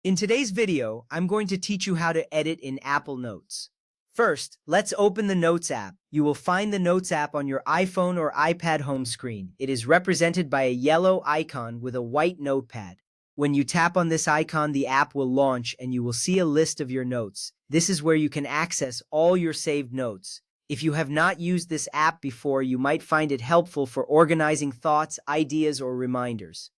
In today's video, I'm going to teach you how to edit in Apple Notes. First, let's open the Notes app. You will find the Notes app on your iPhone or iPad home screen. It is represented by a yellow icon with a white notepad. When you tap on this icon, the app will launch and you will see a list of your notes. This is where you can access all your saved notes. If you have not used this app before, you might find it helpful for organizing thoughts, ideas, or reminders.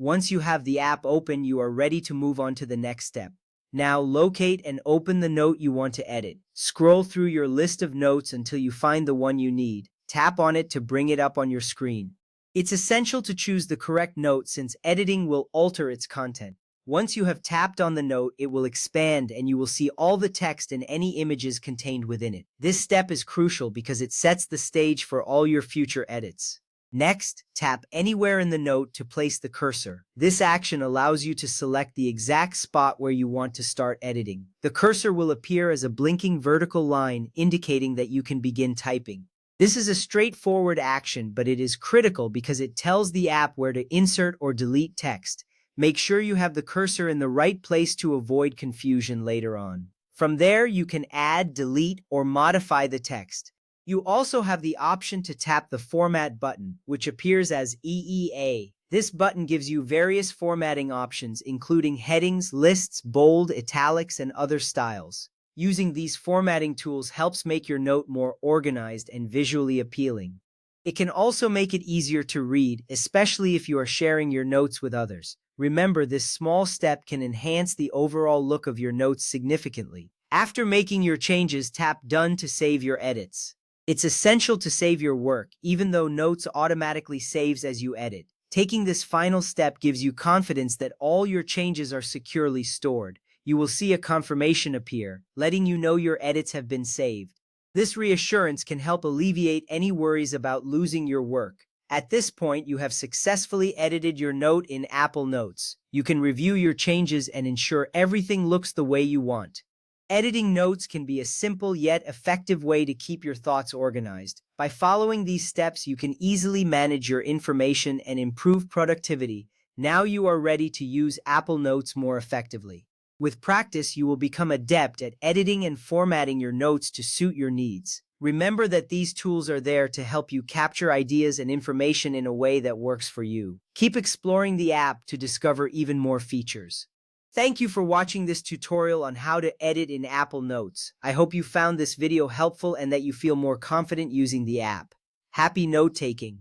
Once you have the app open, you are ready to move on to the next step. Now locate and open the note you want to edit. Scroll through your list of notes until you find the one you need. Tap on it to bring it up on your screen. It's essential to choose the correct note since editing will alter its content. Once you have tapped on the note, it will expand and you will see all the text and any images contained within it. This step is crucial because it sets the stage for all your future edits. Next, tap anywhere in the note to place the cursor. This action allows you to select the exact spot where you want to start editing. The cursor will appear as a blinking vertical line indicating that you can begin typing. This is a straightforward action, but it is critical because it tells the app where to insert or delete text. Make sure you have the cursor in the right place to avoid confusion later on. From there, you can add, delete, or modify the text. You also have the option to tap the Format button, which appears as EEA. This button gives you various formatting options, including headings, lists, bold, italics, and other styles. Using these formatting tools helps make your note more organized and visually appealing. It can also make it easier to read, especially if you are sharing your notes with others. Remember, this small step can enhance the overall look of your notes significantly. After making your changes, tap Done to save your edits. It's essential to save your work, even though Notes automatically saves as you edit. Taking this final step gives you confidence that all your changes are securely stored. You will see a confirmation appear, letting you know your edits have been saved. This reassurance can help alleviate any worries about losing your work. At this point, you have successfully edited your note in Apple Notes. You can review your changes and ensure everything looks the way you want. Editing notes can be a simple yet effective way to keep your thoughts organized. By following these steps, you can easily manage your information and improve productivity. Now you are ready to use Apple Notes more effectively. With practice, you will become adept at editing and formatting your notes to suit your needs. Remember that these tools are there to help you capture ideas and information in a way that works for you. Keep exploring the app to discover even more features. Thank you for watching this tutorial on how to edit in Apple Notes. I hope you found this video helpful and that you feel more confident using the app. Happy note-taking!